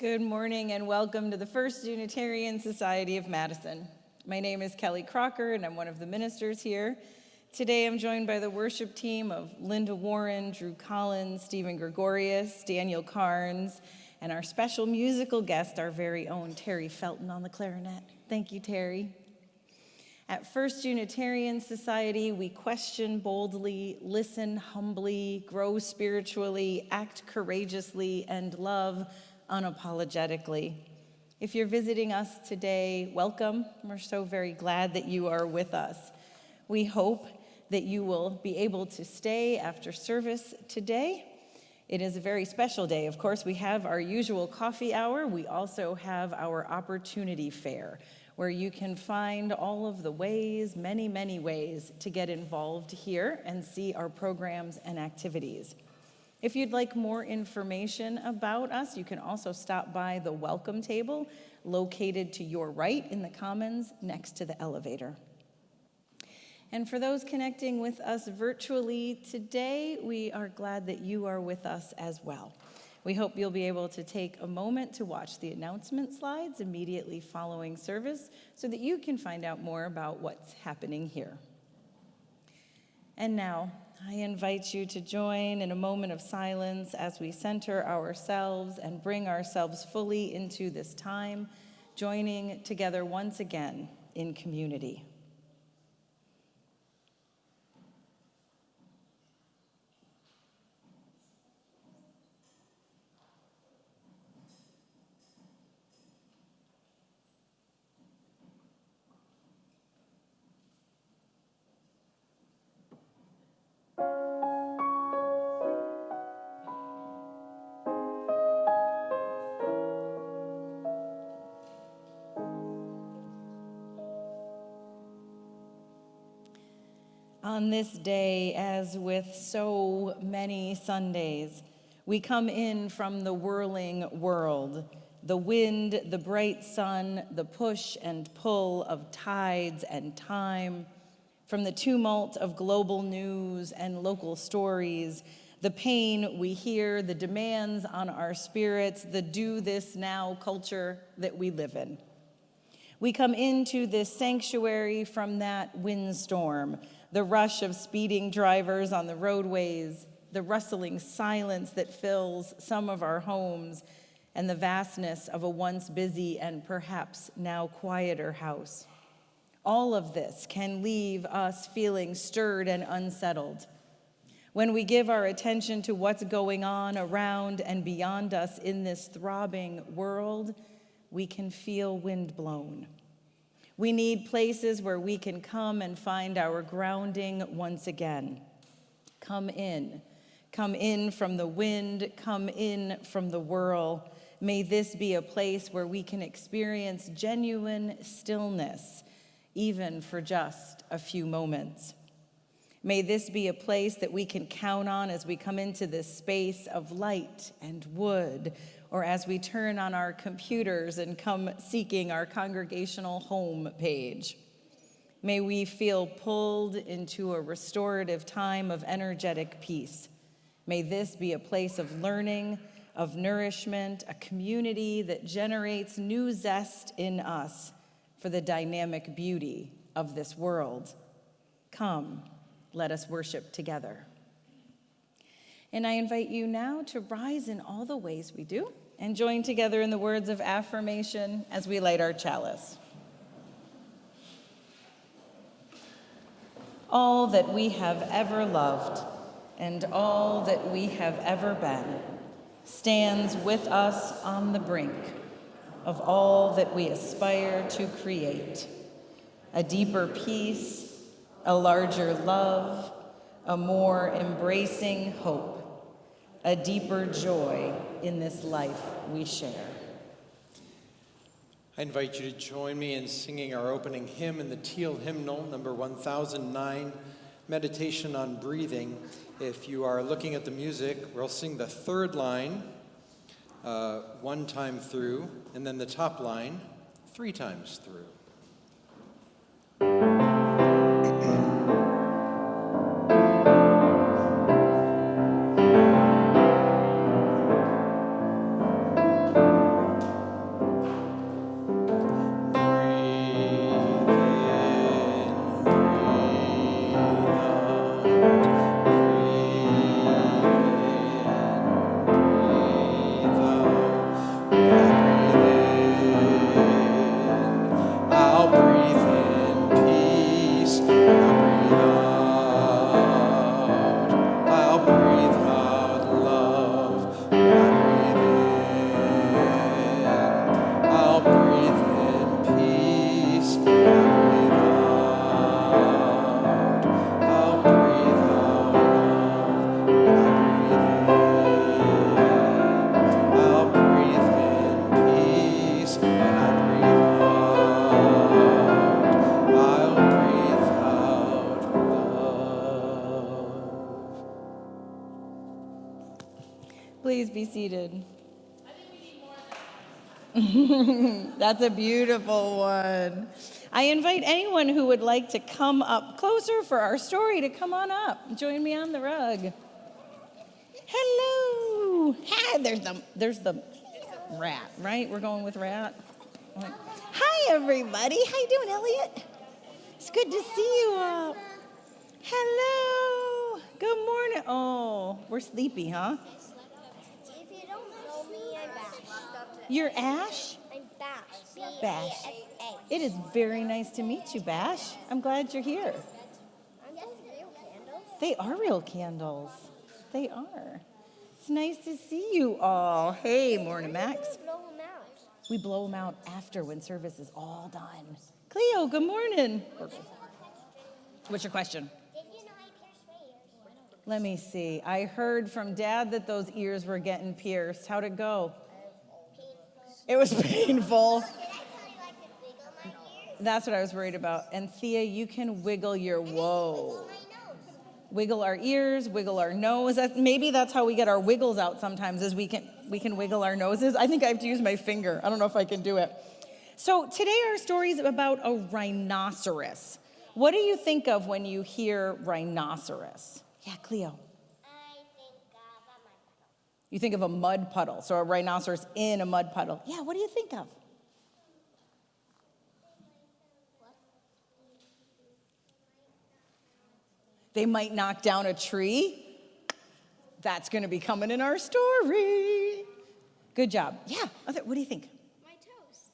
Good morning and welcome to the First Unitarian Society of Madison. My name is Kelly Crocker and I'm one of the ministers here. Today I'm joined by the worship team of Linda Warren, Drew Collins, Stephen Gregorius, Daniel Carnes, and our special musical guest, our very own Terri Felton on the clarinet. Thank you, Terri. At First Unitarian Society, we question boldly, listen humbly, grow spiritually, act courageously, and love unapologetically. If you're visiting us today, welcome. We're so very glad that you are with us. We hope that you will be able to stay after service today. It is a very special day. Of course, we have our usual coffee hour. We also have our opportunity fair, where you can find all of the ways, many, many ways to get involved here and see our programs and activities. If you'd like more information about us, you can also stop by the welcome table located to your right in the Commons next to the elevator. And for those connecting with us virtually today, we are glad that you are with us as well. We hope you'll be able to take a moment to watch the announcement slides immediately following service so that you can find out more about what's happening here. And now, I invite you to join in a moment of silence as we center ourselves and bring ourselves fully into this time, joining together once again in community. On this day, as with so many Sundays, we come in from the whirling world, the wind, the bright sun, the push and pull of tides and time, from the tumult of global news and local stories, the pain we hear, the demands on our spirits, the do this now culture that we live in. We come into this sanctuary from that windstorm, the rush of speeding drivers on the roadways, the rustling silence that fills some of our homes, and the vastness of a once busy and perhaps now quieter house. All of this can leave us feeling stirred and unsettled. When we give our attention to what's going on around and beyond us in this throbbing world, we can feel windblown. We need places where we can come and find our grounding once again. Come in from the wind, come in from the whirl. May this be a place where we can experience genuine stillness, even for just a few moments. May this be a place that we can count on as we come into this space of light and wood, or as we turn on our computers and come seeking our congregational home page. May we feel pulled into a restorative time of energetic peace. May this be a place of learning, of nourishment, a community that generates new zest in us for the dynamic beauty of this world. Come, let us worship together. And I invite you now to rise in all the ways we do and join together in the words of affirmation as we light our chalice. All that we have ever loved and all that we have ever been stands with us on the brink of all that we aspire to create. A deeper peace, a larger love, a more embracing hope, a deeper joy in this life we share. I invite you to join me in singing our opening hymn in the Teal Hymnal, number 1009, Meditation on Breathing. If you are looking at the music, we'll sing the third line one time through, and then the top line 3 times through. Please be seated. That's a beautiful one. I invite anyone who would like to come up closer for our story to come on up. Join me on the rug. Hello. Hi, there's the rat, right? We're going with rat. Hi, everybody. How you doing, Elliot? It's good to see you all. Hello. Good morning. Oh, we're sleepy, huh? If you don't know me, I'm Bash. You're Ash? I'm Bash. Bash. B-A-S-A. It is very nice to meet you, Bash. I'm glad you're here. Aren't those real candles? They are real candles. They are. It's nice to see you all. Hey, morning, Max. Blow them out. We blow them out after when service is all done. Cleo, good morning. What's your question? Did you know I pierced my ears? Let me see. I heard from Dad that those ears were getting pierced. How'd it go? It was painful. Did I tell you I could wiggle my ears? That's what I was worried about. And Thea, you can wiggle your whoa. My nose. Wiggle our ears, wiggle our nose. Maybe that's how we get our wiggles out sometimes, is we can wiggle our noses. I think I have to use my finger. I don't know if I can do it. So today our story is about a rhinoceros. What do you think of when you hear rhinoceros? Yeah, Cleo. I think of a mud puddle. You think of a mud puddle, so a rhinoceros in a mud puddle. Yeah, what do you think of? They might knock down a tree. That's going to be coming in our story. Good job. Yeah, what do you think? My toast.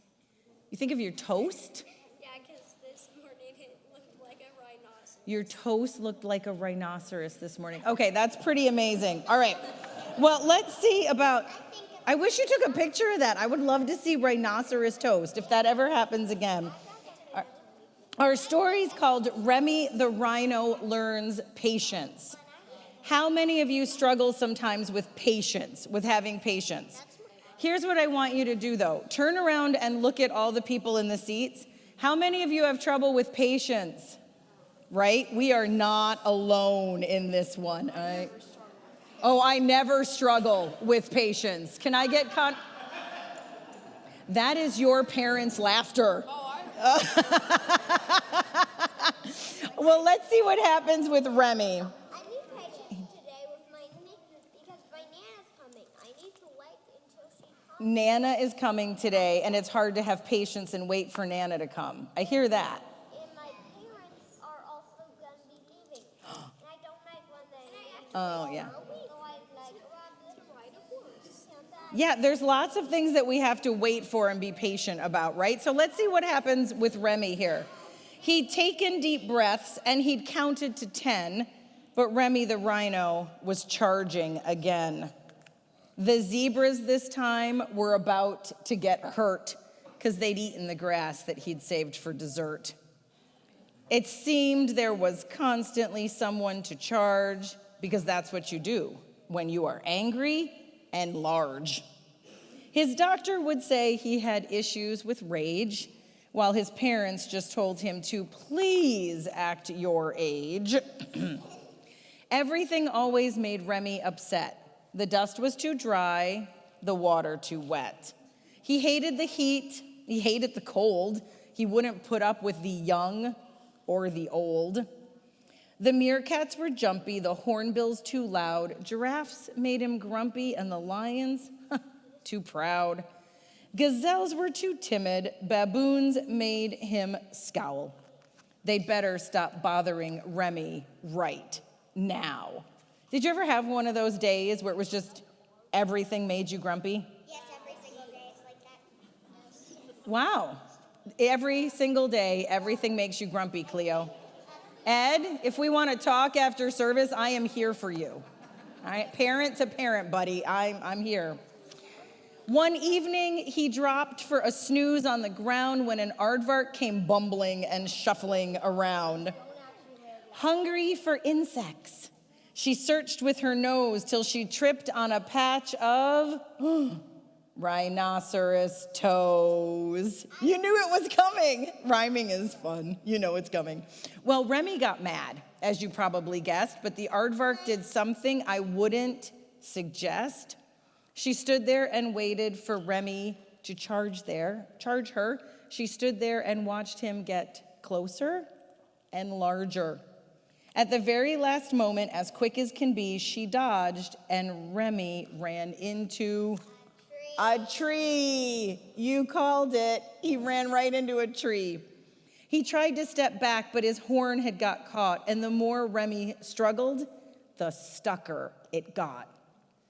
You think of your toast? Yeah, because this morning it looked like a rhinoceros. Your toast looked like a rhinoceros this morning. Okay, that's pretty amazing. All right. Well, let's see about... I wish you took a picture of that. I would love to see rhinoceros toast if that ever happens again. Our story is called Remy the Rhino Learns Patience. How many of you struggle sometimes with patience, with having patience? Here's what I want you to do, though. Turn around and look at all the people in the seats. How many of you have trouble with patience? Right? We are not alone in this one. I never struggle with patience. Can I get That is your parents' laughter. Well, let's see what happens with Remy. I need patience today with because my Nana's coming. I need to wait until she comes. Nana is coming today, and it's hard to have patience and wait for Nana to come. I hear that. And my parents are also going to be leaving. And I don't like when they have to Oh, yeah. So I like to ride a horse. Yeah, there's lots of things that we have to wait for and be patient about, right? So let's see what happens with Remy here. He'd taken deep breaths, and he'd counted to 10, but Remy the rhino was charging again. The zebras this time were about to get hurt because they'd eaten the grass that he'd saved for dessert. It seemed there was constantly someone to charge, because that's what you do when you are angry and large. His doctor would say he had issues with rage, while his parents just told him to please act your age. Everything always made Remy upset. The dust was too dry, the water too wet. He hated the heat, he hated the cold. He wouldn't put up with the young or the old. The meerkats were jumpy, the hornbills too loud, giraffes made him grumpy, and the lions, too proud. Gazelles were too timid, baboons made him scowl. They better stop bothering Remy right now. Did you ever have one of those days where it was just everything made you grumpy? Yes, every single day it's like that. Wow. Every single day, everything makes you grumpy, Cleo. Ed, if we want to talk after service, I am here for you. All right, parent to parent, buddy, I'm here. One evening, he dropped for a snooze on the ground when an aardvark came bumbling and shuffling around. Hungry for insects, she searched with her nose till she tripped on a patch of rhinoceros toes. You knew it was coming. Rhyming is fun. You know it's coming. Well, Remy got mad, as you probably guessed, but the aardvark did something I wouldn't suggest. She stood there and waited for Remy to charge her. She stood there and watched him get closer and larger. At the very last moment, as quick as can be, she dodged and Remy ran into a tree. You called it. He ran right into a tree. He tried to step back, but his horn had got caught, and the more Remy struggled, the stucker it got.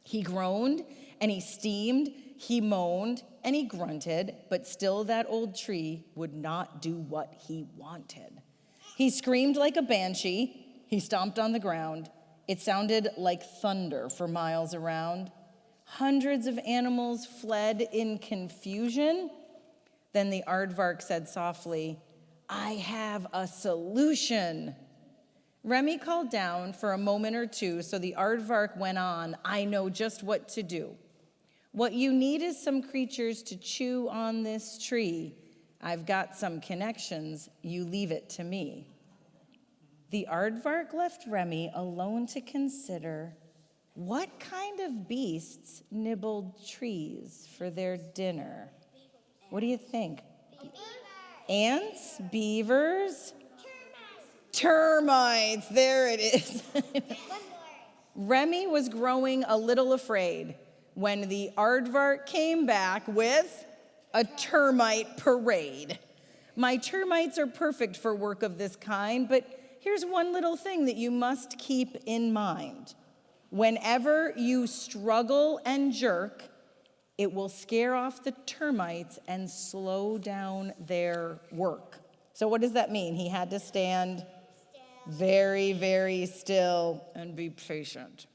He groaned and he steamed, he moaned and he grunted, but still that old tree would not do what he wanted. He screamed like a banshee. He stomped on the ground. It sounded like thunder for miles around. Hundreds of animals fled in confusion. Then the aardvark said softly, "I have a solution." Remy called down for a moment or two, so the aardvark went on, "I know just what to do. What you need is some creatures to chew on this tree. I've got some connections. You leave it to me." The aardvark left Remy alone to consider what kind of beasts nibbled trees for their dinner. What do you think? Ants? Beavers? Termites. There it is. Remy was growing a little afraid when the aardvark came back with a termite parade. My termites are perfect for work of this kind, but here's one little thing that you must keep in mind. Whenever you struggle and jerk, it will scare off the termites and slow down their work. So what does that mean? He had to stand very, very still and be patient.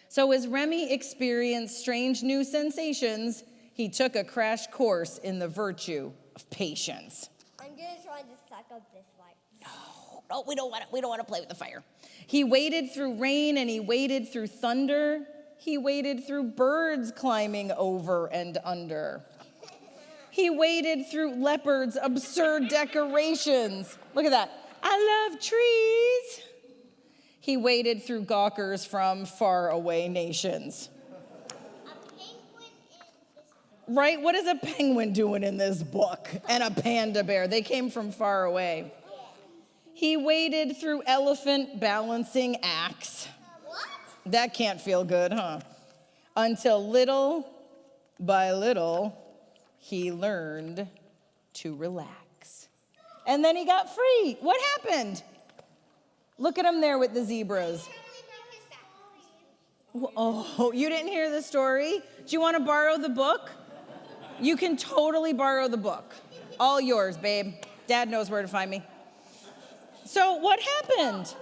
So as Remy experienced strange new sensations, he took a crash course in the virtue of patience. I'm gonna try to suck up this light. No, we don't want to play with the fire. He waded through rain and he waded through thunder. He waded through birds climbing over and under. He waded through leopards' absurd decorations. Look at that. I love trees. He waded through gawkers from faraway nations. Right? What is a penguin doing in this book? And a panda bear. They came from far away. He waded through elephant balancing acts. What? That can't feel good, huh? Until little by little, he learned to relax. And then he got free. What happened? Look at him there with the zebras. Oh, you didn't hear the story? Do you want to borrow the book? You can totally borrow the book. All yours, babe. Dad knows where to find me. So what happened?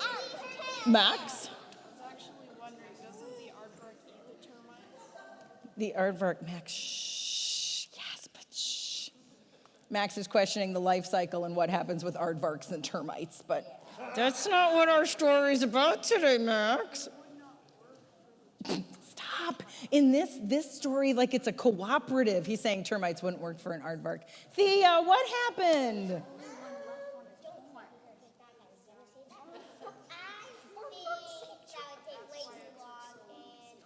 Max? I was actually wondering, doesn't the aardvark eat the termites? The aardvark, Max, shh. Yes, but shh. Max is questioning the life cycle and what happens with aardvarks and termites, but that's not what our story's about today, Max. Stop. In this story, like it's a cooperative. He's saying termites wouldn't work for an aardvark. Thea, what happened?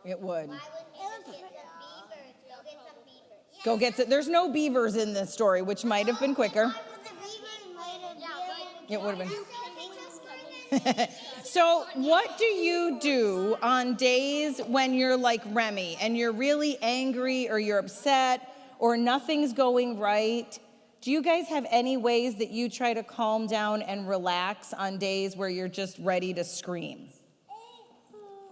It would. Why wouldn't we just get some beavers? Go get some beavers. Go get it. There's no beavers in this story, which might have been quicker. It would have been. So what do you do on days when you're like Remy and you're really angry or you're upset or nothing's going right? Do you guys have any ways that you try to calm down and relax on days where you're just ready to scream?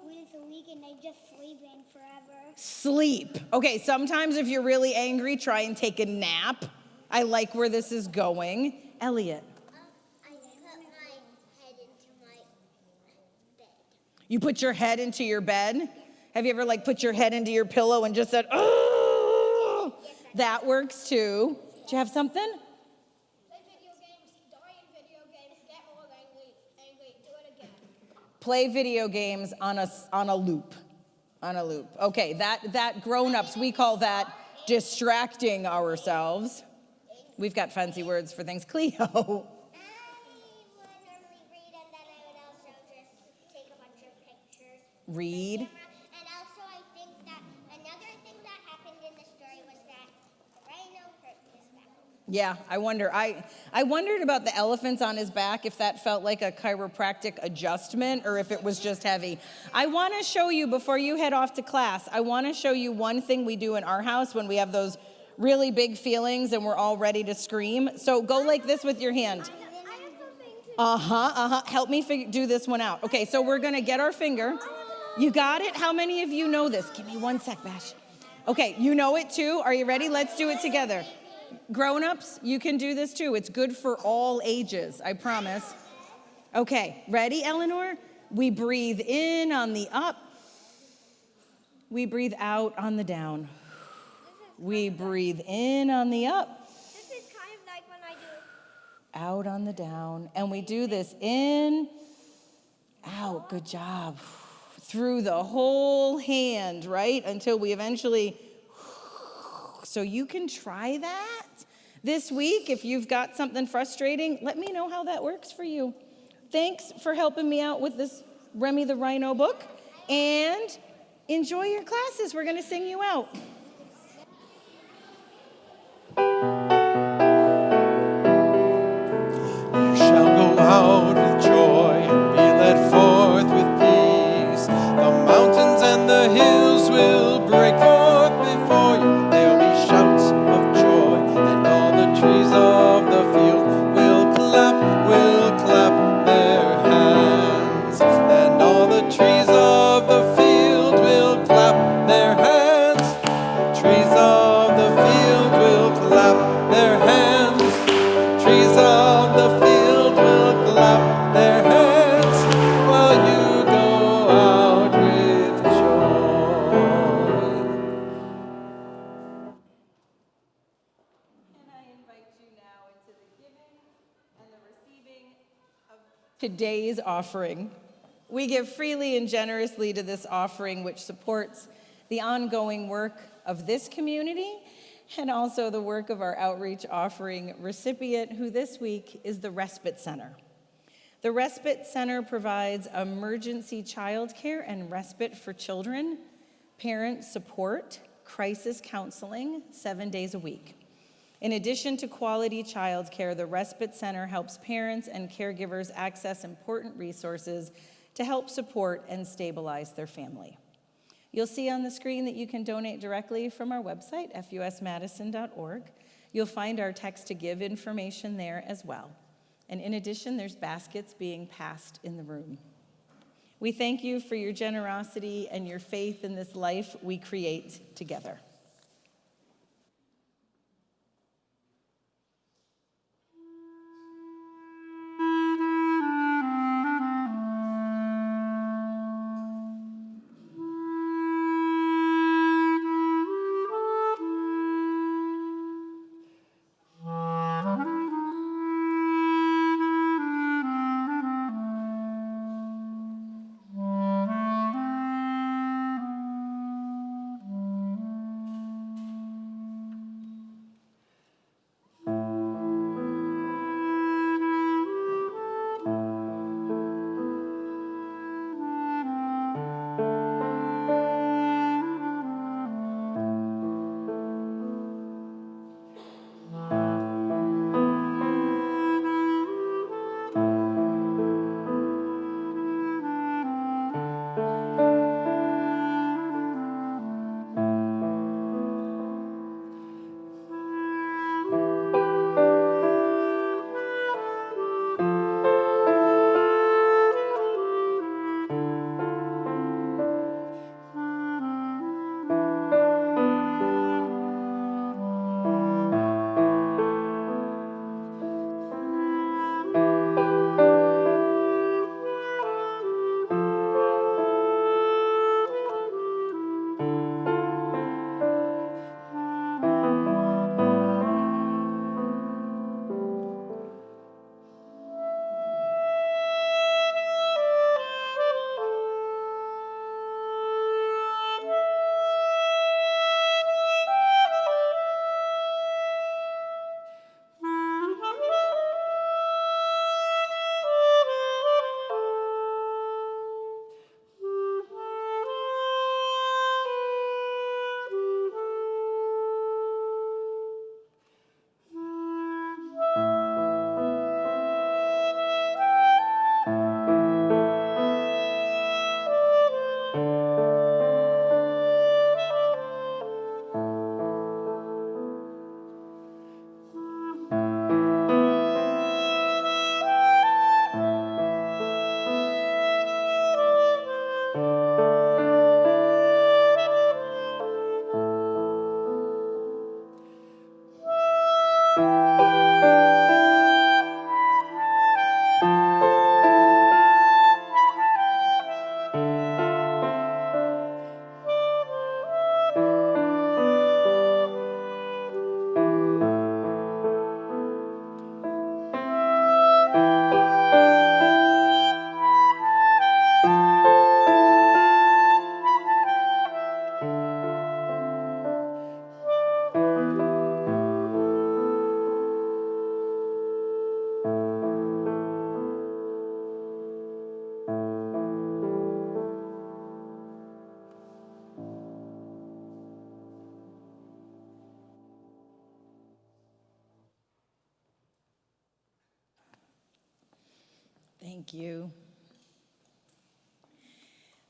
When it's a weekend, I just sleep in forever. Sleep. Okay, sometimes if you're really angry, try and take a nap. I like where this is going. Elliot. I put my head into my bed. You put your head into your bed? Have you ever put your head into your pillow and just said, oh? That works too. Do you have something? Play video games, die in video games, get more angry, do it again. Play video games on a loop. On a loop. Okay, that grown-ups, we call that distracting ourselves. We've got fancy words for things. Cleo. I would normally read and then I would also just take a bunch of pictures. Read. And also I think that another Yeah, I wonder. I wondered about the elephants on his back, if that felt like a chiropractic adjustment or if it was just heavy. I want to show you, before you head off to class, I want to show you one thing we do in our house when we have those really big feelings and we're all ready to scream. So go like this with your hand. I have something to Help me do this one out. Okay, so we're going to get our finger. You got it? How many of you know this? Give me 1 sec, Bash. Okay, you know it too? Are you ready? Let's do it together. Grown-ups, you can do this too. It's good for all ages, I promise. Okay, ready, Eleanor? We breathe in on the up. We breathe out on the down. We breathe in on the up. This is kind of like when I do. Out on the down. And we do this in, out. Good job. Through the whole hand, right? Until we eventually. So you can try that this week. If you've got something frustrating, let me know how that works for you. Thanks for helping me out with this Remy the Rhino book. And enjoy your classes. We're going to sing you out. You shall go out with joy and be led forth with peace. The mountains and the hills will break forth before you. There'll be shouts of joy, and all the trees of the field will clap their hands. And all the trees of the field will clap their hands. The trees of the field will clap their hands. Trees of the field will clap their hands while you go out with joy. And I invite you now into the giving and the receiving of today's offering. We give freely and generously to this offering, which supports the ongoing work of this community and also the work of our outreach offering recipient, who this week is the Respite Center. The Respite Center provides emergency childcare and respite for children, parent support, crisis counseling 7 days a week. In addition to quality childcare, the Respite Center helps parents and caregivers access important resources to help support and stabilize their family. You'll see on the screen that you can donate directly from our website, fusmadison.org. You'll find our text to give information there as well. And in addition, there's baskets being passed in the room. We thank you for your generosity and your faith in this life we create together. Thank you.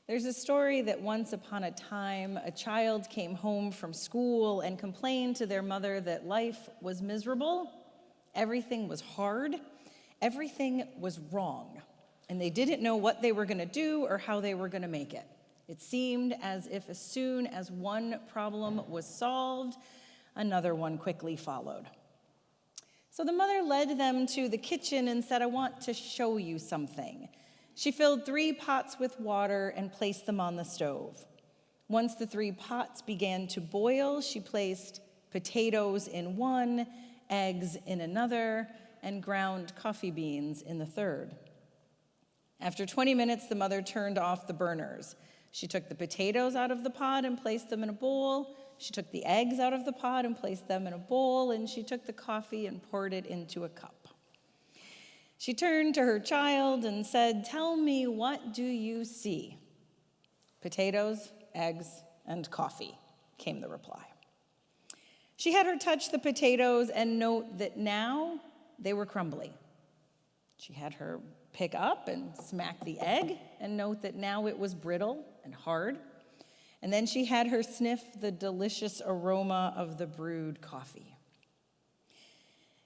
There's a story that once upon a time, a child came home from school and complained to their mother that life was miserable, everything was hard, everything was wrong, and they didn't know what they were going to do or how they were going to make it. It seemed as if as soon as one problem was solved, another one quickly followed. So the mother led them to the kitchen and said, "I want to show you something." She filled 3 pots with water and placed them on the stove. Once the 3 pots began to boil, she placed potatoes in one, eggs in another, and ground coffee beans in the third. After 20 minutes, the mother turned off the burners. She took the potatoes out of the pot and placed them in a bowl. She took the eggs out of the pot and placed them in a bowl, and she took the coffee and poured it into a cup. She turned to her child and said, "Tell me, what do you see?" "Potatoes, eggs, and coffee," came the reply. She had her touch the potatoes and note that now they were crumbly. She had her pick up and smack the egg and note that now it was brittle and hard. And then she had her sniff the delicious aroma of the brewed coffee.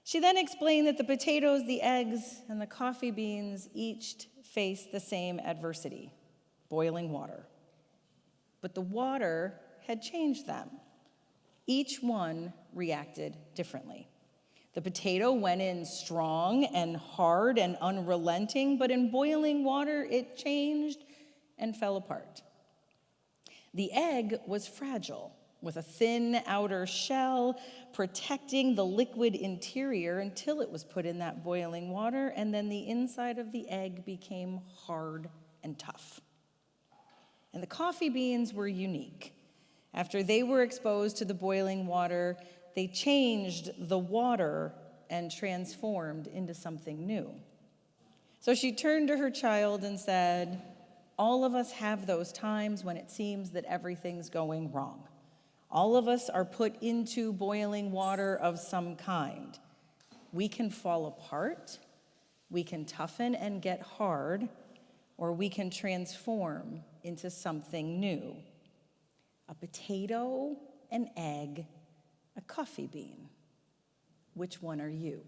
She then explained that the potatoes, the eggs, and the coffee beans each faced the same adversity, boiling water. But the water had changed them. Each one reacted differently. The potato went in strong and hard and unrelenting, but in boiling water, it changed and fell apart. The egg was fragile, with a thin outer shell protecting the liquid interior until it was put in that boiling water, and then the inside of the egg became hard and tough. And the coffee beans were unique. After they were exposed to the boiling water, they changed the water and transformed into something new. So she turned to her child and said, "All of us have those times when it seems that everything's going wrong. All of us are put into boiling water of some kind. We can fall apart, we can toughen and get hard, or we can transform into something new. A potato, an egg, a coffee bean. Which one are you?"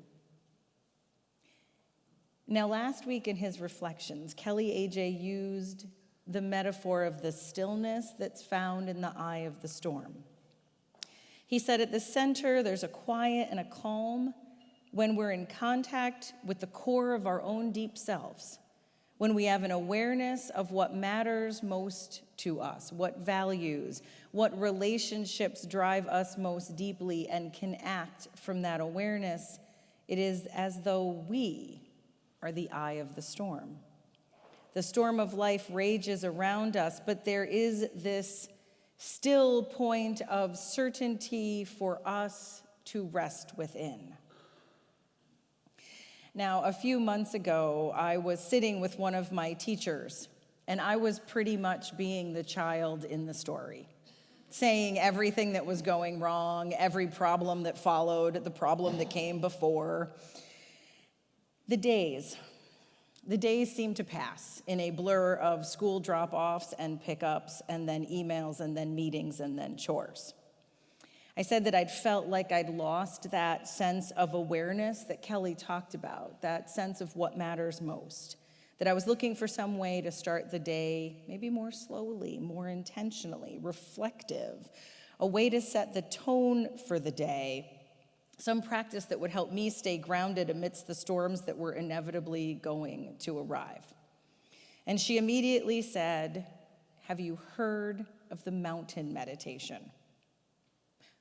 Now, last week in his reflections, Kelly A.J. used the metaphor of the stillness that's found in the eye of the storm. He said at the center, there's a quiet and a calm when we're in contact with the core of our own deep selves, when we have an awareness of what matters most to us, what values, what relationships drive us most deeply, and can act from that awareness. It is as though we are the eye of the storm. The storm of life rages around us, but there is this still point of certainty for us to rest within. Now, a few months ago, I was sitting with one of my teachers, and I was pretty much being the child in the story, saying everything that was going wrong, every problem that followed, the problem that came before. The days seemed to pass in a blur of school drop-offs and pickups, and then emails, and then meetings, and then chores. I said that I'd felt like I'd lost that sense of awareness that Kelly talked about, that sense of what matters most, that I was looking for some way to start the day maybe more slowly, more intentionally, reflective, a way to set the tone for the day, some practice that would help me stay grounded amidst the storms that were inevitably going to arrive. And she immediately said, "Have you heard of the mountain meditation?"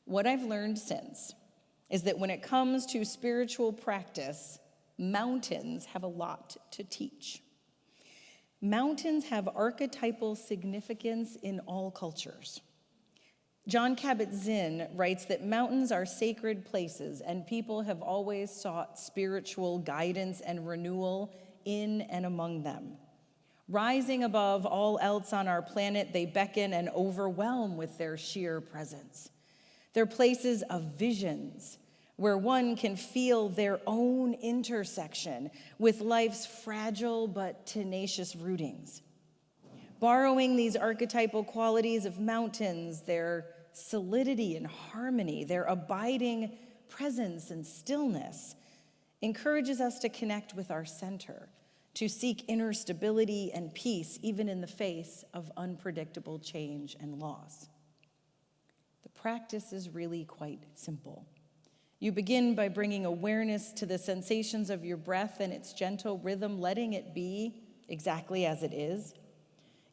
What I've learned since is that when it comes to spiritual practice, mountains have a lot to teach. Mountains have archetypal significance in all cultures. John Kabat-Zinn writes that mountains are sacred places, and people have always sought spiritual guidance and renewal in and among them. Rising above all else on our planet, they beckon and overwhelm with their sheer presence. They're places of visions, where one can feel their own intersection with life's fragile but tenacious rootings. Borrowing these archetypal qualities of mountains, their solidity and harmony, their abiding presence and stillness, encourages us to connect with our center, to seek inner stability and peace, even in the face of unpredictable change and loss. The practice is really quite simple. You begin by bringing awareness to the sensations of your breath and its gentle rhythm, letting it be exactly as it is.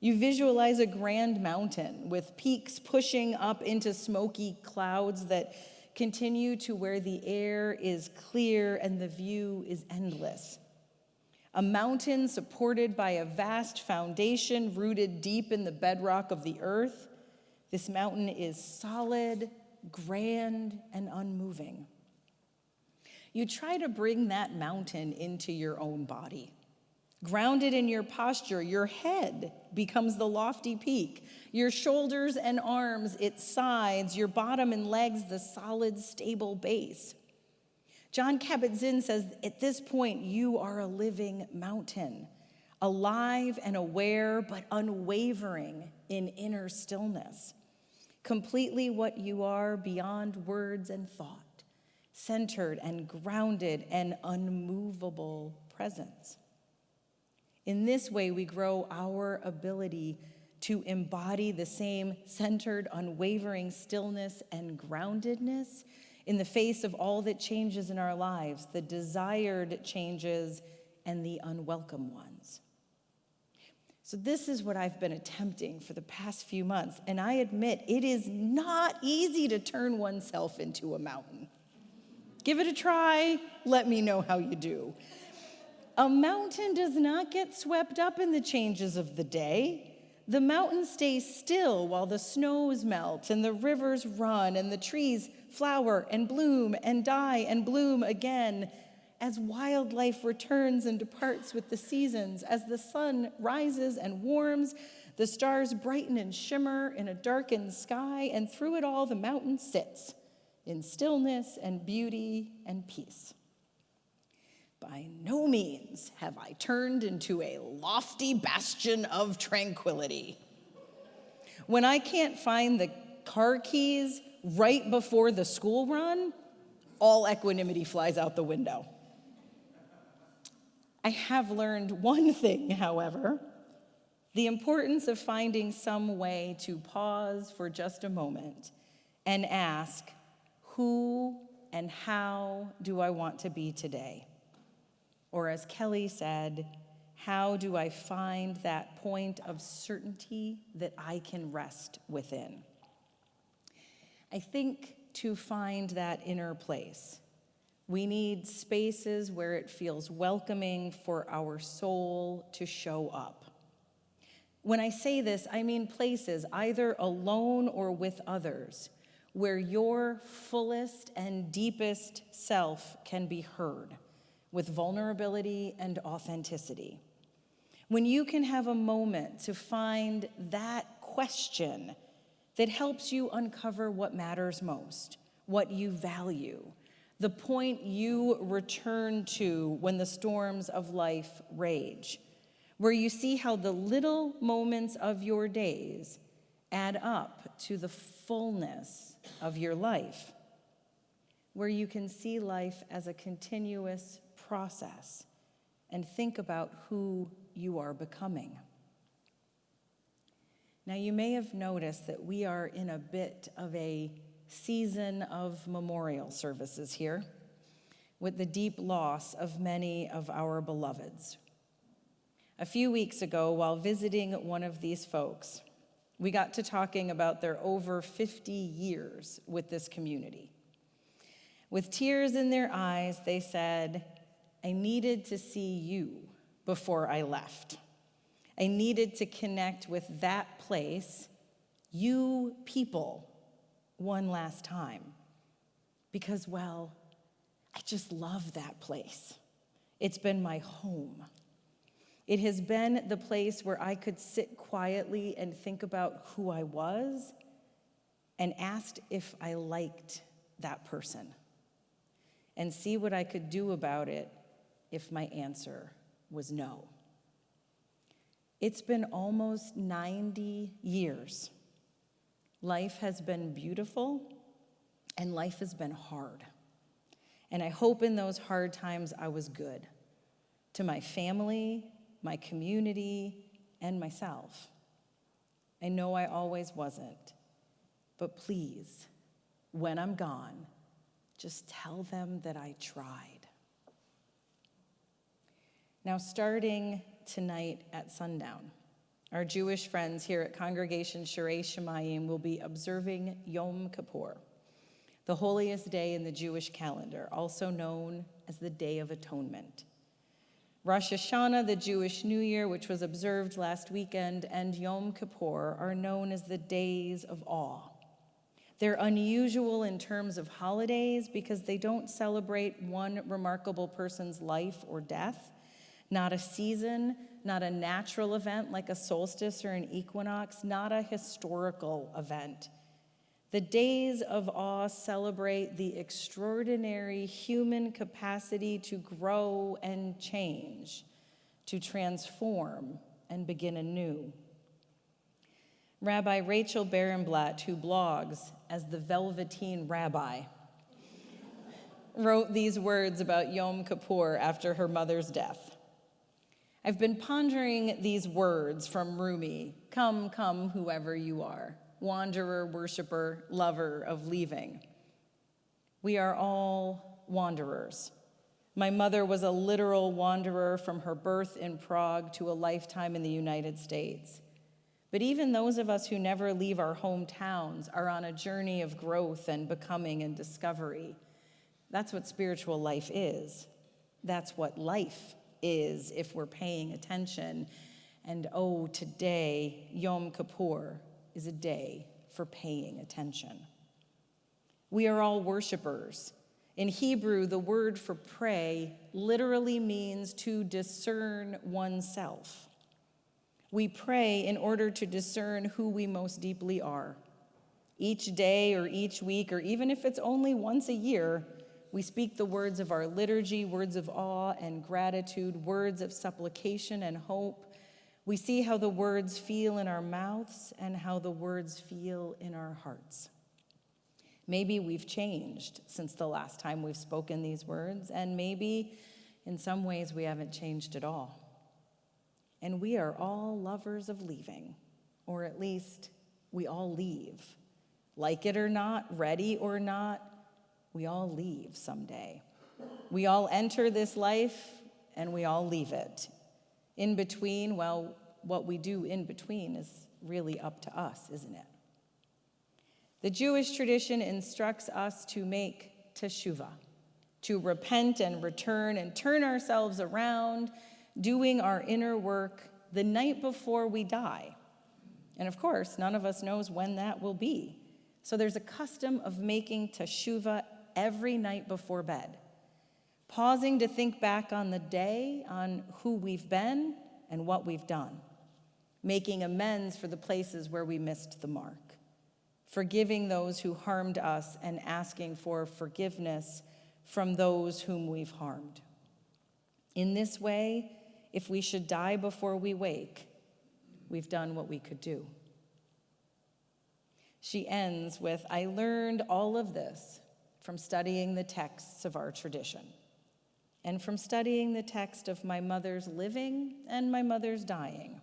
You visualize a grand mountain with peaks pushing up into smoky clouds that continue to where the air is clear and the view is endless. A mountain supported by a vast foundation rooted deep in the bedrock of the earth. This mountain is solid, grand, and unmoving. You try to bring that mountain into your own body. Grounded in your posture, your head becomes the lofty peak, your shoulders and arms its sides, your bottom and legs the solid, stable base. Jon Kabat-Zinn says, at this point, you are a living mountain, alive and aware, but unwavering in inner stillness. Completely what you are beyond words and thought, centered and grounded and unmovable presence. In this way, we grow our ability to embody the same centered, unwavering stillness and groundedness in the face of all that changes in our lives, the desired changes and the unwelcome ones. So this is what I've been attempting for the past few months, and I admit it is not easy to turn oneself into a mountain. Give it a try, let me know how you do. A mountain does not get swept up in the changes of the day. The mountain stays still while the snows melt and the rivers run and the trees flower and bloom and die and bloom again as wildlife returns and departs with the seasons, as the sun rises and warms, the stars brighten and shimmer in a darkened sky, and through it all the mountain sits in stillness and beauty and peace. By no means have I turned into a lofty bastion of tranquility. When I can't find the car keys right before the school run, all equanimity flies out the window. I have learned one thing, however, the importance of finding some way to pause for just a moment and ask, who and how do I want to be today? Or as Kelly said, how do I find that point of certainty that I can rest within? I think to find that inner place, we need spaces where it feels welcoming for our soul to show up. When I say this, I mean places, either alone or with others, where your fullest and deepest self can be heard with vulnerability and authenticity. When you can have a moment to find that question that helps you uncover what matters most, what you value, the point you return to when the storms of life rage, where you see how the little moments of your days add up to the fullness of your life, where you can see life as a continuous process and think about who you are becoming. Now, you may have noticed that we are in a bit of a season of memorial services here, with the deep loss of many of our beloveds. A few weeks ago, while visiting one of these folks, we got to talking about their over 50 years with this community. With tears in their eyes, they said, I needed to see you before I left. I needed to connect with that place, you people, one last time. Because, well, I just love that place. It's been my home. It has been the place where I could sit quietly and think about who I was and asked if I liked that person. and see what I could do about it if my answer was no. It's been almost 90 years. Life has been beautiful, and life has been hard. And I hope in those hard times I was good to my family, my community, and myself. I know I always wasn't, but please, when I'm gone, just tell them that I tried. Now, starting tonight at sundown, our Jewish friends here at Congregation Shirei Shemayim will be observing Yom Kippur, the holiest day in the Jewish calendar, also known as the Day of Atonement. Rosh Hashanah, the Jewish New Year, which was observed last weekend, and Yom Kippur are known as the Days of Awe. They're unusual in terms of holidays because they don't celebrate one remarkable person's life or death, not a season, not a natural event like a solstice or an equinox, not a historical event. The Days of Awe celebrate the extraordinary human capacity to grow and change, to transform and begin anew. Rabbi Rachel Barenblatt, who blogs as the Velveteen Rabbi, wrote these words about Yom Kippur after her mother's death. I've been pondering these words from Rumi, "Come, come, whoever you are, wanderer, worshiper, lover of leaving." We are all wanderers. My mother was a literal wanderer from her birth in Prague to a lifetime in the United States. But even those of us who never leave our hometowns are on a journey of growth and becoming and discovery. That's what spiritual life is. That's what life is if we're paying attention. And oh, today, Yom Kippur, is a day for paying attention. We are all worshipers. In Hebrew, the word for pray literally means to discern oneself. We pray in order to discern who we most deeply are. Each day or each week, or even if it's only once a year, we speak the words of our liturgy, words of awe and gratitude, words of supplication and hope. We see how the words feel in our mouths and how the words feel in our hearts. Maybe we've changed since the last time we've spoken these words, and maybe in some ways we haven't changed at all. And we are all lovers of leaving, or at least we all leave. Like it or not, ready or not, we all leave someday. We all enter this life and we all leave it. In between, well, what we do in between is really up to us, isn't it? The Jewish tradition instructs us to make teshuvah, to repent and return and turn ourselves around, doing our inner work the night before we die. And of course, none of us knows when that will be. So there's a custom of making teshuvah every night before bed, pausing to think back on the day, on who we've been and what we've done, making amends for the places where we missed the mark, forgiving those who harmed us and asking for forgiveness from those whom we've harmed. In this way, if we should die before we wake, we've done what we could do. She ends with, I learned all of this from studying the texts of our tradition and from studying the text of my mother's living and my mother's dying.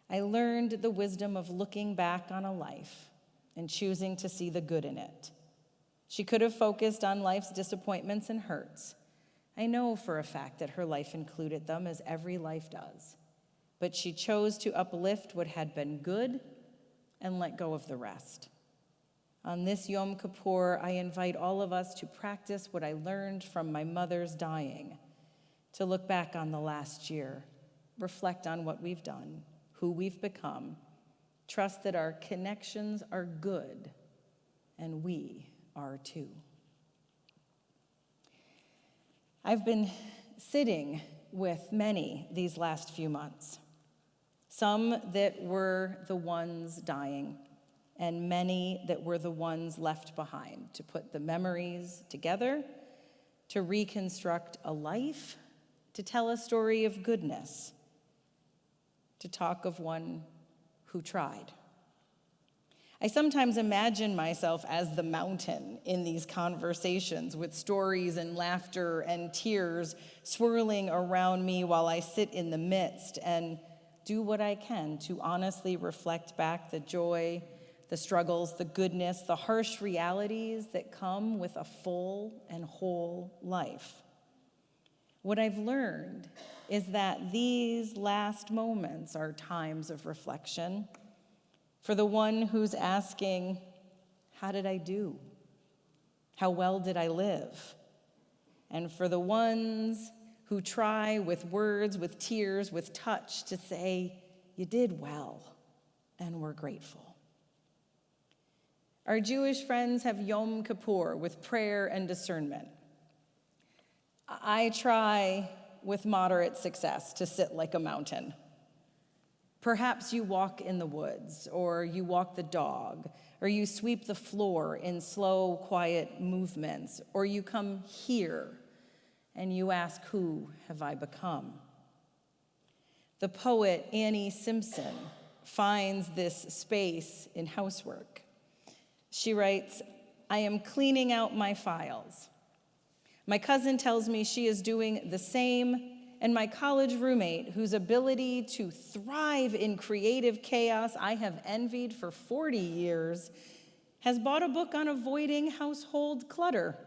I learned the wisdom of looking back on a life and choosing to see the good in it. She could have focused on life's disappointments and hurts. I know for a fact that her life included them, as every life does. But she chose to uplift what had been good and let go of the rest. On this Yom Kippur, I invite all of us to practice what I learned from my mother's dying, to look back on the last year, reflect on what we've done, who we've become, trust that our connections are good, and we are too. I've been sitting with many these last few months, some that were the ones dying, and many that were the ones left behind to put the memories together to reconstruct a life, to tell a story of goodness, to talk of one who tried. I sometimes imagine myself as the mountain in these conversations, with stories and laughter and tears swirling around me while I sit in the midst and do what I can to honestly reflect back the joy, the struggles, the goodness, the harsh realities that come with a full and whole life. What I've learned is that these last moments are times of reflection for the one who's asking, how did I do? How well did I live? And for the ones who try with words, with tears, with touch to say, you did well, and we're grateful. Our Jewish friends have Yom Kippur with prayer and discernment. I try with moderate success to sit like a mountain. Perhaps you walk in the woods, or you walk the dog, or you sweep the floor in slow, quiet movements, or you come here and you ask, who have I become? The poet Annie Simpson finds this space in housework. She writes, I am cleaning out my files. My cousin tells me she is doing the same, and my college roommate, whose ability to thrive in creative chaos I have envied for 40 years, has bought a book on avoiding household clutter.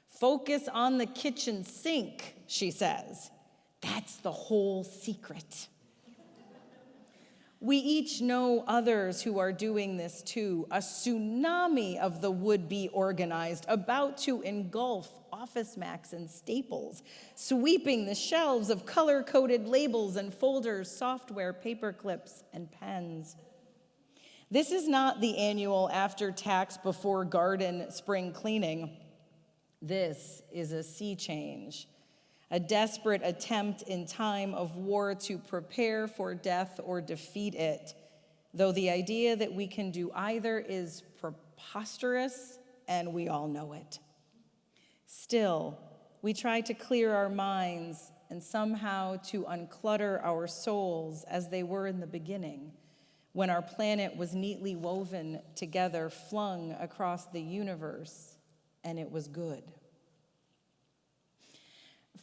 Focus on the kitchen sink, she says. That's the whole secret. We each know others who are doing this too, a tsunami of the would-be organized, about to engulf Office Max and Staples, sweeping the shelves of color-coded labels and folders, software, paper clips, and pens. This is not the annual after-tax before-garden spring cleaning. This is a sea change, a desperate attempt in time of war to prepare for death or defeat it, though the idea that we can do either is preposterous, and we all know it. Still, we try to clear our minds and somehow to unclutter our souls as they were in the beginning, when our planet was neatly woven together, flung across the universe, and it was good.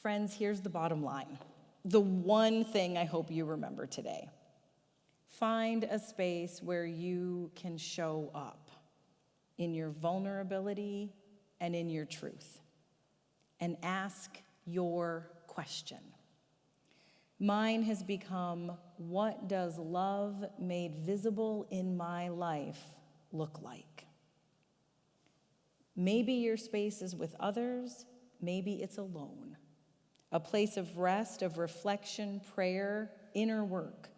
Friends, here's the bottom line. The one thing I hope you remember today. Find a space where you can show up in your vulnerability and in your truth, and ask your question. Mine has become, what does love made visible in my life look like? Maybe your space is with others, maybe it's alone. A place of rest, of reflection, prayer, inner work.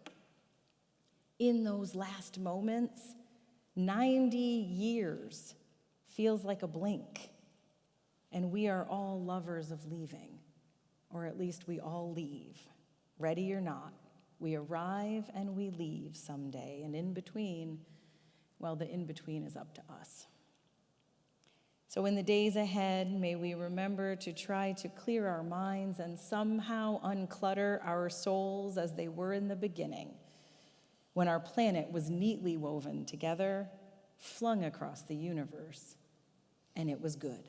In those last moments, 90 years feels like a blink, and we are all lovers of leaving, or at least we all leave. Ready or not, we arrive and we leave someday, and in between, well, the in-between is up to us. So in the days ahead, may we remember to try to clear our minds and somehow unclutter our souls as they were in the beginning, when our planet was neatly woven together, flung across the universe, and it was good.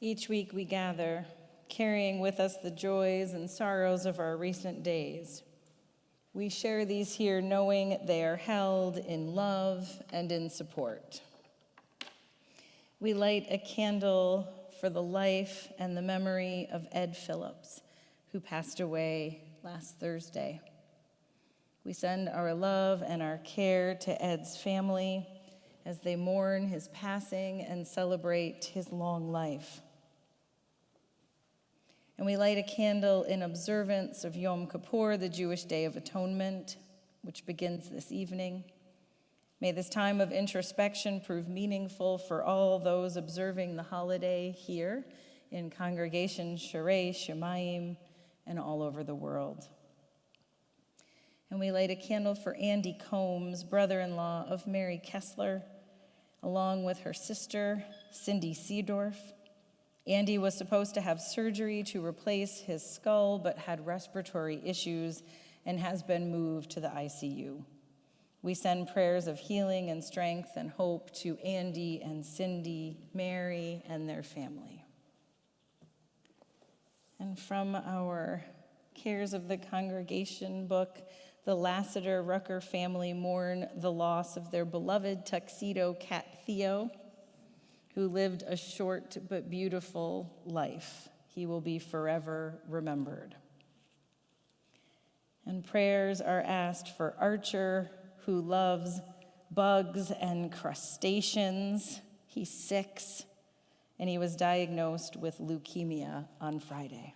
Each week we gather, carrying with us the joys and sorrows of our recent days. We share these here knowing they are held in love and in support. We light a candle for the life and the memory of Ed Phillips, who passed away last Thursday. We send our love and our care to Ed's family as they mourn his passing and celebrate his long life. And we light a candle in observance of Yom Kippur, the Jewish Day of Atonement, which begins this evening. May this time of introspection prove meaningful for all those observing the holiday here in Congregation Sharei Shemayim and all over the world. And we light a candle for Andy Combs, brother-in-law of Mary Kessler, along with her sister, Cindy Seedorf. Andy was supposed to have surgery to replace his skull, but had respiratory issues and has been moved to the ICU. We send prayers of healing and strength and hope to Andy and Cindy, Mary, and their family. And from our Cares of the Congregation book, the Lassiter-Rucker family mourn the loss of their beloved tuxedo cat Theo, who lived a short but beautiful life. He will be forever remembered. And prayers are asked for Archer, who loves bugs and crustaceans. He's 6, and he was diagnosed with leukemia on Friday.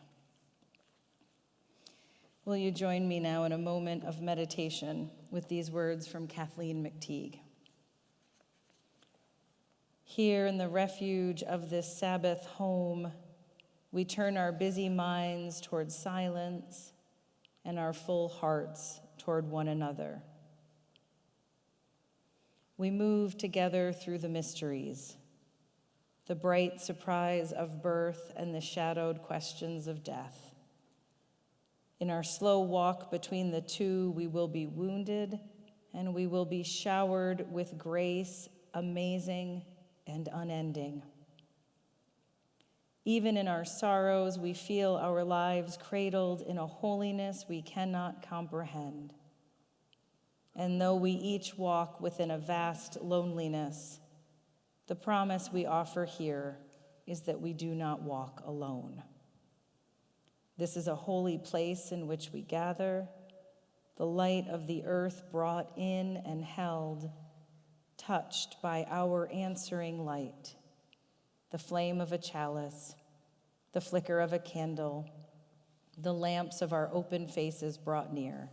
Will you join me now in a moment of meditation with these words from Kathleen McTeague? Here in the refuge of this Sabbath home, we turn our busy minds toward silence and our full hearts toward one another. We move together through the mysteries, the bright surprise of birth and the shadowed questions of death. In our slow walk between the two, we will be wounded and we will be showered with grace, amazing and unending. Even in our sorrows, we feel our lives cradled in a holiness we cannot comprehend. And though we each walk within a vast loneliness, the promise we offer here is that we do not walk alone. This is a holy place in which we gather, the light of the earth brought in and held, touched by our answering light, the flame of a chalice, the flicker of a candle, the lamps of our open faces brought near.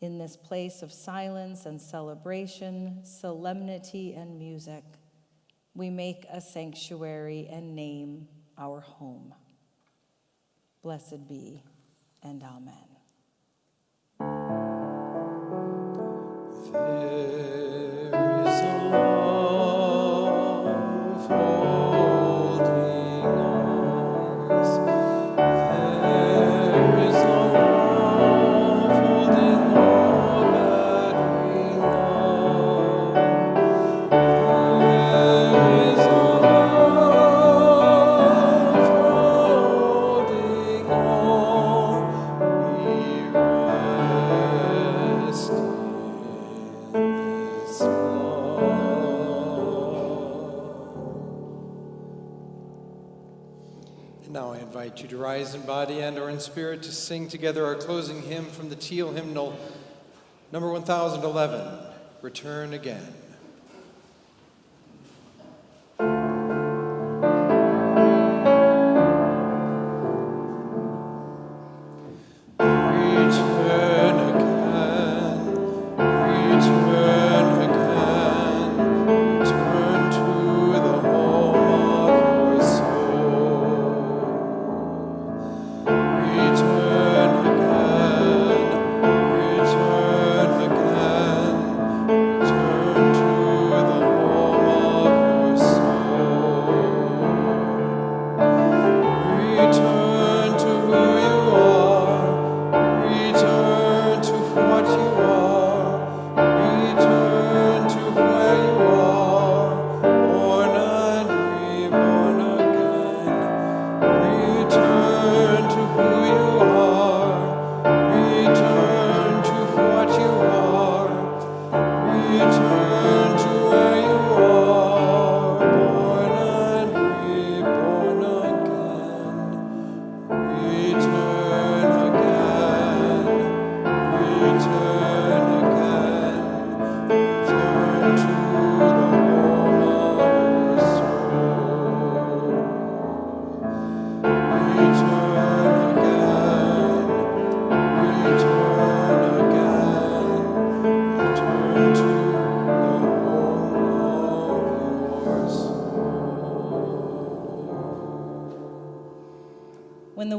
In this place of silence and celebration, solemnity and music, we make a sanctuary and name our home. Blessed be, and amen. There is a love holding us. There is a love holding all that we love. There is a love holding all we rest in. This love. And now I invite you to rise in body and or in spirit to sing together our closing hymn from the Teal hymnal, number 1011, Return Again. Return again, return again, return to the home of your soul. Return again, return again, return to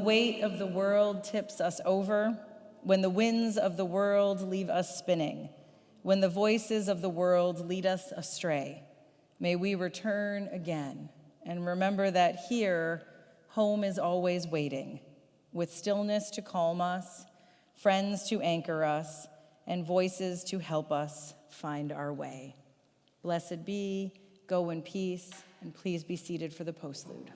weight of the world tips us over, when the winds of the world leave us spinning, when the voices of the world lead us astray, may we return again and remember that here, home is always waiting, with stillness to calm us, friends to anchor us, and voices to help us find our way. Blessed be, go in peace, and please be seated for the postlude.